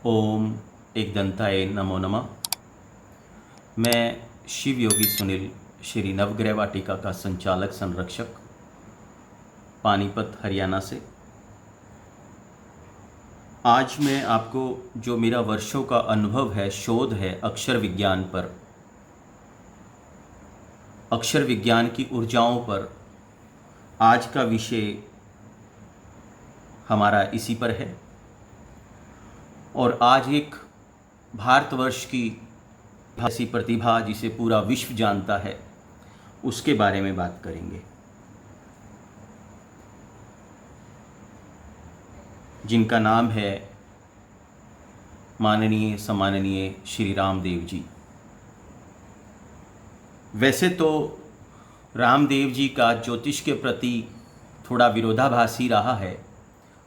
ओम एक दंताय नमो नमः। मैं शिव योगी सुनील, श्री नवग्रह वाटिका का संचालक संरक्षक, पानीपत हरियाणा से। आज मैं आपको जो मेरा वर्षों का अनुभव है, शोध है अक्षर विज्ञान पर, अक्षर विज्ञान की ऊर्जाओं पर, आज का विषय हमारा इसी पर है। और आज एक भारतवर्ष की ऐसी प्रतिभा जिसे पूरा विश्व जानता है, उसके बारे में बात करेंगे, जिनका नाम है माननीय सम्माननीय श्री रामदेव जी। वैसे तो रामदेव जी का ज्योतिष के प्रति थोड़ा विरोधाभासी रहा है।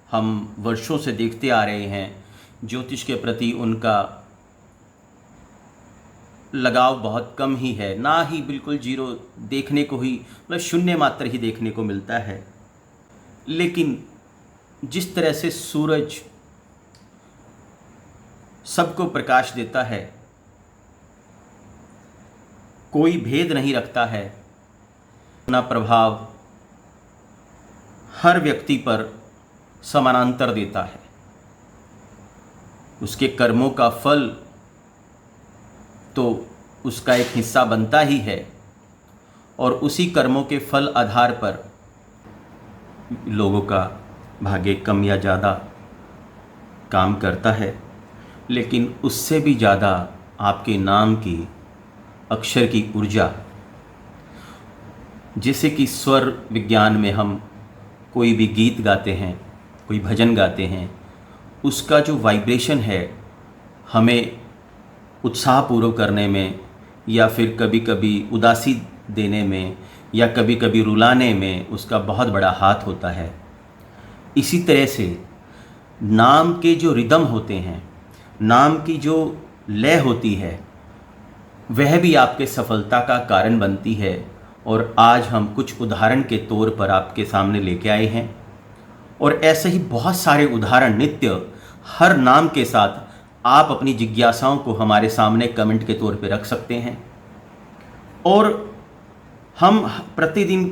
हम वर्षों से देखते आ रहे हैं ज्योतिष के प्रति उनका लगाव बहुत कम ही है, ना ही बिल्कुल जीरो देखने को ही, मतलब शून्य मात्र ही देखने को मिलता है। लेकिन जिस तरह से सूरज सबको प्रकाश देता है, कोई भेद नहीं रखता है, अपना प्रभाव हर व्यक्ति पर समानांतर देता है। उसके कर्मों का फल तो उसका एक हिस्सा बनता ही है, और उसी कर्मों के फल आधार पर लोगों का भाग्य कम या ज़्यादा काम करता है। लेकिन उससे भी ज़्यादा आपके नाम की, अक्षर की ऊर्जा, जैसे कि स्वर विज्ञान में हम कोई भी गीत गाते हैं, कोई भजन गाते हैं, उसका जो वाइब्रेशन है हमें उत्साहपूर्वक करने में, या फिर कभी कभी उदासी देने में, या कभी कभी रुलाने में उसका बहुत बड़ा हाथ होता है। इसी तरह से नाम के जो रिदम होते हैं, नाम की जो लय होती है, वह भी आपके सफलता का कारण बनती है। और आज हम कुछ उदाहरण के तौर पर आपके सामने लेके आए हैं, और ऐसे ही बहुत सारे उदाहरण नित्य हर नाम के साथ आप अपनी जिज्ञासाओं को हमारे सामने कमेंट के तौर पे रख सकते हैं। और हम प्रतिदिन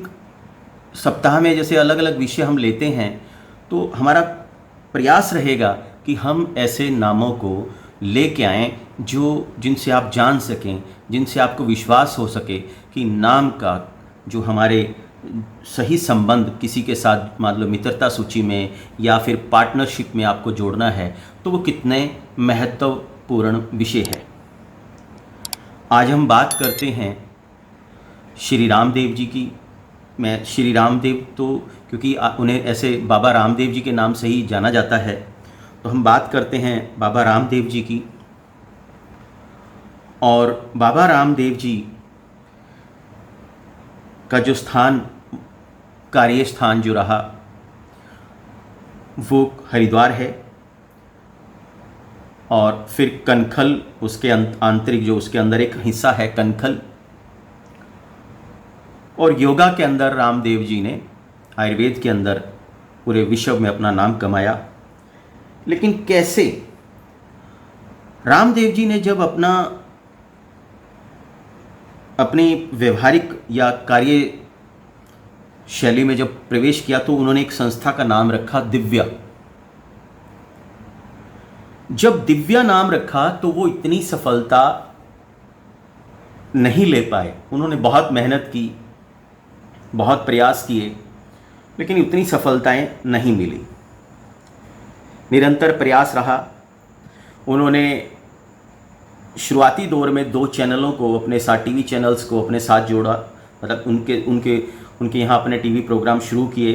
सप्ताह में जैसे अलग अलग विषय हम लेते हैं, तो हमारा प्रयास रहेगा कि हम ऐसे नामों को लेके आएँ जिनसे आप जान सकें, जिनसे आपको विश्वास हो सके कि नाम का जो हमारे सही संबंध किसी के साथ, मान लो मित्रता सूची में या फिर पार्टनरशिप में आपको जोड़ना है, तो वो कितने महत्वपूर्ण विषय है। आज हम बात करते हैं श्री रामदेव जी की। मैं श्री रामदेव तो क्योंकि उन्हें ऐसे बाबा रामदेव जी के नाम से ही जाना जाता है, तो हम बात करते हैं बाबा रामदेव जी की। और बाबा रामदेव जी का जो स्थान, कार्य स्थान जो रहा, वो हरिद्वार है। और फिर कनखल, उसके आंतरिक जो उसके अंदर एक हिस्सा है कनखल। और योगा के अंदर रामदेव जी ने, आयुर्वेद के अंदर पूरे विश्व में अपना नाम कमाया। लेकिन कैसे रामदेव जी ने जब अपनी व्यवहारिक या कार्य शैली में जब प्रवेश किया, तो उन्होंने एक संस्था का नाम रखा दिव्या। जब दिव्या नाम रखा तो वो इतनी सफलता नहीं ले पाए। उन्होंने बहुत मेहनत की, बहुत प्रयास किए, लेकिन उतनी सफलताएं नहीं मिली। निरंतर प्रयास रहा। उन्होंने शुरुआती दौर में 2 चैनलों को अपने साथ, टीवी चैनल्स को अपने साथ जोड़ा, मतलब उनके यहाँ अपने टीवी प्रोग्राम शुरू किए।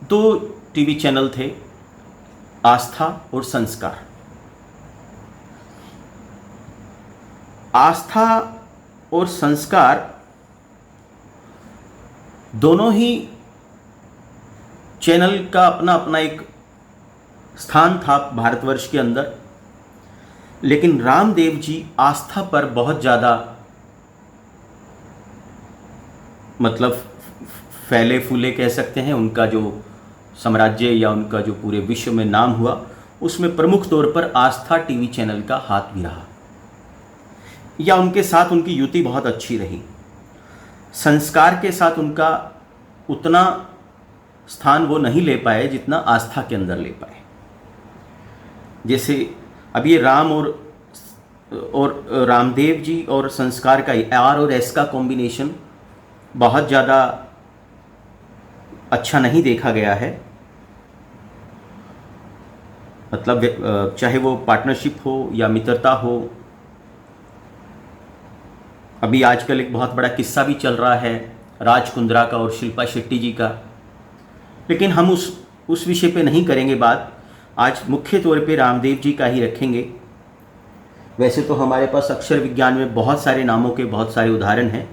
2 टीवी चैनल थे, आस्था और संस्कार। आस्था और संस्कार दोनों ही चैनल का अपना अपना एक स्थान था भारतवर्ष के अंदर। लेकिन रामदेव जी आस्था पर बहुत ज़्यादा, मतलब फैले फूले कह सकते हैं। उनका जो साम्राज्य या उनका जो पूरे विश्व में नाम हुआ, उसमें प्रमुख तौर पर आस्था टीवी चैनल का हाथ भी रहा, या उनके साथ उनकी युति बहुत अच्छी रही। संस्कार के साथ उनका उतना स्थान वो नहीं ले पाए जितना आस्था के अंदर ले पाए। जैसे अब ये राम और रामदेव जी और संस्कार का आर और एस का कॉम्बिनेशन बहुत ज़्यादा अच्छा नहीं देखा गया है। मतलब चाहे वो पार्टनरशिप हो या मित्रता हो। अभी आजकल एक बहुत बड़ा किस्सा भी चल रहा है राज कुंद्रा का और शिल्पा शेट्टी जी का, लेकिन हम उस विषय पे नहीं करेंगे बात। आज मुख्य तौर पे रामदेव जी का ही रखेंगे। वैसे तो हमारे पास अक्षर विज्ञान में बहुत सारे नामों के बहुत सारे उदाहरण हैं।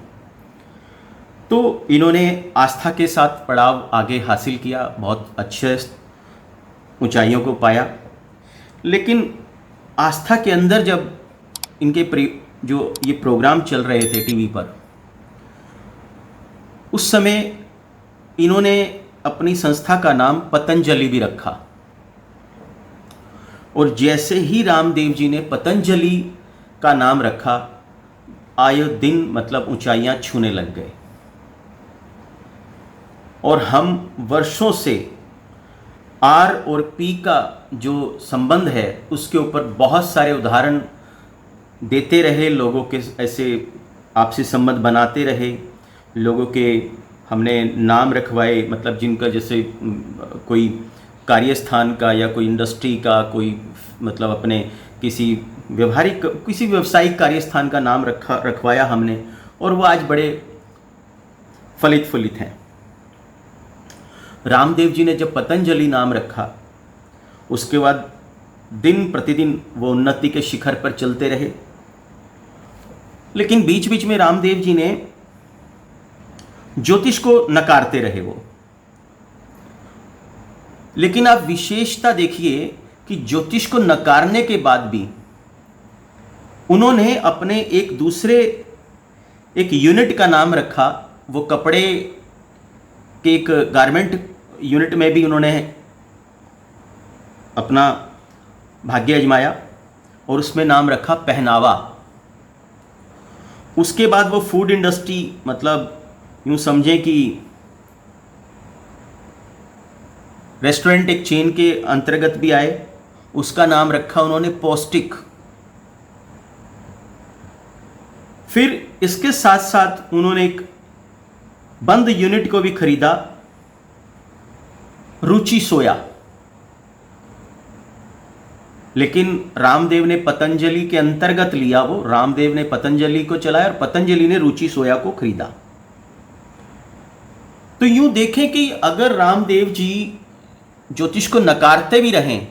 तो इन्होंने आस्था के साथ पड़ाव आगे हासिल किया, बहुत अच्छे ऊंचाइयों को पाया। लेकिन आस्था के अंदर जब इनके जो ये प्रोग्राम चल रहे थे टीवी पर, उस समय इन्होंने अपनी संस्था का नाम पतंजलि भी रखा। और जैसे ही रामदेव जी ने पतंजलि का नाम रखा, आए दिन मतलब ऊंचाइयां छूने लग गए। और हम वर्षों से आर और पी का जो संबंध है उसके ऊपर बहुत सारे उदाहरण देते रहे, लोगों के ऐसे आपसी संबंध बनाते रहे, लोगों के हमने नाम रखवाए। मतलब जिनका जैसे कोई कार्यस्थान का या कोई इंडस्ट्री का कोई मतलब अपने किसी व्यावसायिक कार्यस्थान का नाम रखवाया हमने, और वो आज बड़े फलित फूलित हैं। रामदेव जी ने जब पतंजलि नाम रखा, उसके बाद दिन प्रतिदिन वो उन्नति के शिखर पर चलते रहे। लेकिन बीच बीच में रामदेव जी ने ज्योतिष को नकारते रहे वो। लेकिन आप विशेषता देखिए कि ज्योतिष को नकारने के बाद भी उन्होंने अपने एक यूनिट का नाम रखा। वो कपड़े के एक गारमेंट यूनिट में भी उन्होंने अपना भाग्य आजमाया और उसमें नाम रखा पहनावा। उसके बाद वो फूड इंडस्ट्री, मतलब यूँ समझें कि रेस्टोरेंट एक चेन के अंतर्गत भी आए, उसका नाम रखा उन्होंने पौष्टिक। फिर इसके साथ साथ उन्होंने एक बंद यूनिट को भी खरीदा, रुचि सोया। लेकिन रामदेव ने पतंजलि के अंतर्गत लिया, वो रामदेव ने पतंजलि को चलाया और पतंजलि ने रुचि सोया को खरीदा। तो यूं देखें कि अगर रामदेव जी ज्योतिष को नकारते भी रहें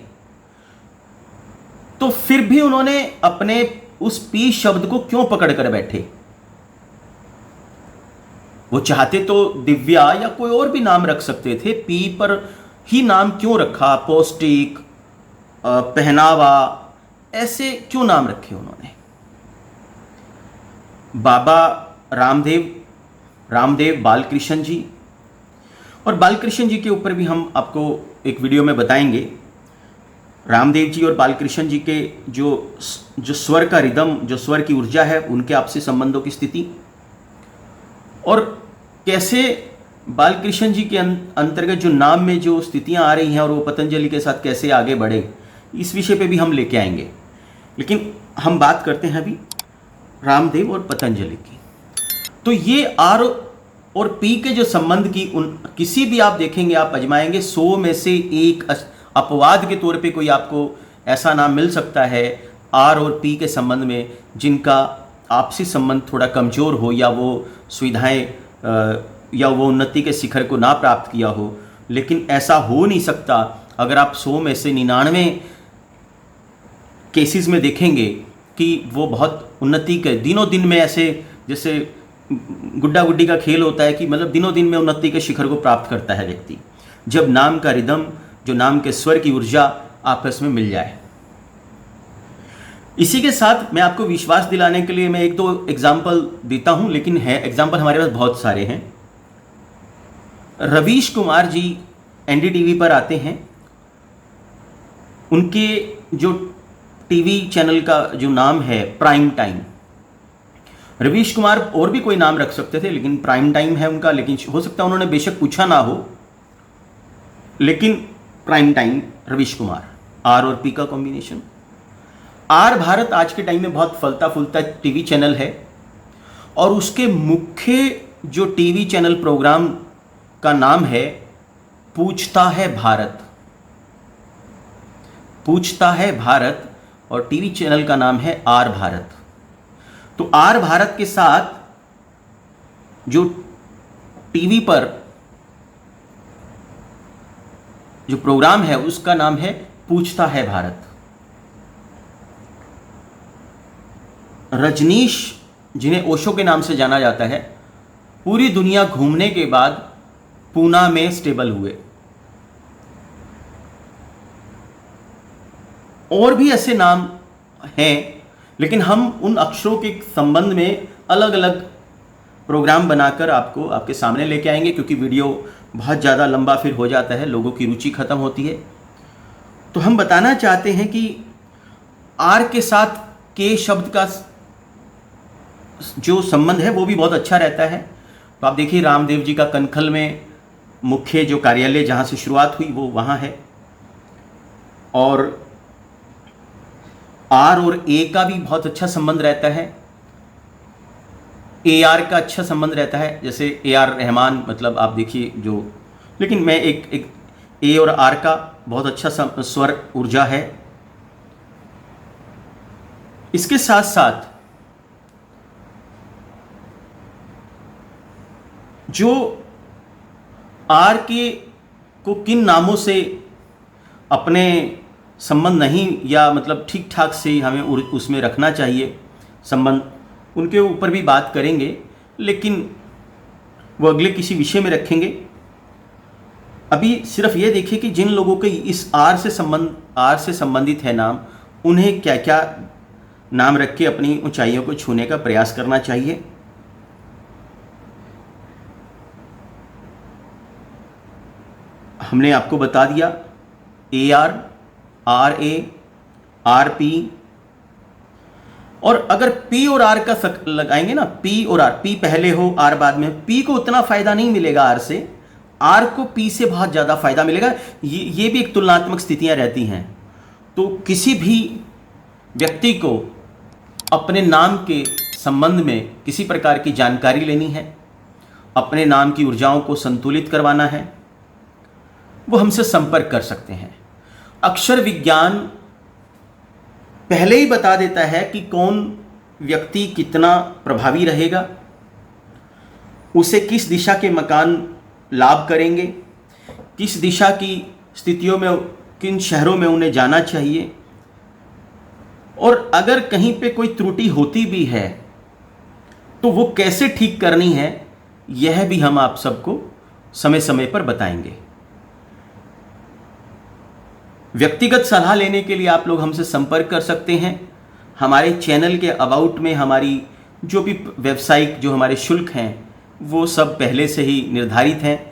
तो फिर भी उन्होंने अपने उस पी शब्द को क्यों पकड़ कर बैठे। वो चाहते तो दिव्या या कोई और भी नाम रख सकते थे, पी पर ही नाम क्यों रखा, पौष्टिक, पहनावा, ऐसे क्यों नाम रखे उन्होंने। बाबा रामदेव बालकृष्ण जी, और बालकृष्ण जी के ऊपर भी हम आपको एक वीडियो में बताएंगे। रामदेव जी और बालकृष्ण जी के जो स्वर का रिदम, जो स्वर की ऊर्जा है, उनके आपसी संबंधों की स्थिति, और कैसे बालकृष्ण जी के अंतर्गत जो नाम में जो स्थितियां आ रही हैं और वो पतंजलि के साथ कैसे आगे बढ़े, इस विषय पे भी हम लेके आएंगे। लेकिन हम बात करते हैं अभी रामदेव और पतंजलि की। तो ये आर और पी के जो संबंध की किसी भी आप देखेंगे, आप अजमाएंगे, 100 में से एक अपवाद के तौर पे कोई आपको ऐसा नाम मिल सकता है आर और पी के संबंध में जिनका आपसी संबंध थोड़ा कमज़ोर हो, या वो सुविधाएं या वो उन्नति के शिखर को ना प्राप्त किया हो। लेकिन ऐसा हो नहीं सकता। अगर आप 100 में से 99 केसेस में देखेंगे कि वो बहुत उन्नति के दिनों दिन में, ऐसे जैसे गुड्डा गुड्डी का खेल होता है कि मतलब दिनों दिन में उन्नति के शिखर को प्राप्त करता है व्यक्ति, जब नाम का रिदम, जो नाम के स्वर की ऊर्जा आपस में मिल जाए। इसी के साथ मैं आपको विश्वास दिलाने के लिए मैं 1-2 एग्जाम्पल देता हूं, लेकिन है एग्जाम्पल हमारे पास बहुत सारे हैं। रवीश कुमार जी एनडीटीवी पर आते हैं उनके जो टीवी चैनल का जो नाम है प्राइम टाइम। रवीश कुमार और भी कोई नाम रख सकते थे, लेकिन प्राइम टाइम है उनका। लेकिन हो सकता है उन्होंने बेशक पूछा ना हो, लेकिन prime time Ravish Kumar, R और पी का कॉम्बिनेशन। आर भारत आज के टाइम में बहुत फलता फूलता टीवी चैनल है, और उसके मुख्य जो टीवी चैनल प्रोग्राम का नाम है पूछता है भारत। पूछता है भारत, और टीवी चैनल का नाम है आर भारत। तो आर भारत के साथ जो टीवी पर जो प्रोग्राम है उसका नाम है पूछता है भारत। रजनीश, जिन्हें ओशो के नाम से जाना जाता है, पूरी दुनिया घूमने के बाद पूना में स्टेबल हुए। और भी ऐसे नाम हैं, लेकिन हम उन अक्षरों के संबंध में अलग अलग प्रोग्राम बनाकर आपको आपके सामने लेके आएंगे, क्योंकि वीडियो बहुत ज़्यादा लंबा फिर हो जाता है, लोगों की रुचि खत्म होती है। तो हम बताना चाहते हैं कि आर के साथ के शब्द का जो संबंध है वो भी बहुत अच्छा रहता है। तो आप देखिए, रामदेव जी का कनखल में मुख्य जो कार्यालय जहाँ से शुरुआत हुई वो वहाँ है, और आर और ए का भी बहुत अच्छा संबंध रहता है। ए आर का अच्छा संबंध रहता है, जैसे ए आर रहमान, मतलब आप देखिए जो, लेकिन मैं एक ए और आर का बहुत अच्छा स्वर ऊर्जा है। इसके साथ साथ जो आर के को किन नामों से अपने संबंध नहीं, या मतलब ठीक ठाक से हमें उसमें रखना चाहिए संबंध, उनके ऊपर भी बात करेंगे, लेकिन वो अगले किसी विषय में रखेंगे। अभी सिर्फ ये देखिए कि जिन लोगों के इस आर से संबंधित है नाम, उन्हें क्या क्या नाम रख के अपनी ऊंचाइयों को छूने का प्रयास करना चाहिए। हमने आपको बता दिया A R, R A, R P, और अगर पी और आर का लगाएंगे ना, पी और आर, पी पहले हो आर बाद में, पी को उतना फायदा नहीं मिलेगा आर से, आर को पी से बहुत ज़्यादा फायदा मिलेगा। ये भी एक तुलनात्मक स्थितियां रहती हैं। तो किसी भी व्यक्ति को अपने नाम के संबंध में किसी प्रकार की जानकारी लेनी है, अपने नाम की ऊर्जाओं को संतुलित करवाना है, वो हमसे संपर्क कर सकते हैं। अक्षर विज्ञान पहले ही बता देता है कि कौन व्यक्ति कितना प्रभावी रहेगा, उसे किस दिशा के मकान लाभ करेंगे, किस दिशा की स्थितियों में किन शहरों में उन्हें जाना चाहिए, और अगर कहीं पे कोई त्रुटि होती भी है तो वो कैसे ठीक करनी है, यह भी हम आप सबको समय समय पर बताएंगे। व्यक्तिगत सलाह लेने के लिए आप लोग हमसे संपर्क कर सकते हैं। हमारे चैनल के अबाउट में हमारी जो भी व्यावसायिक जो हमारे शुल्क हैं वो सब पहले से ही निर्धारित हैं।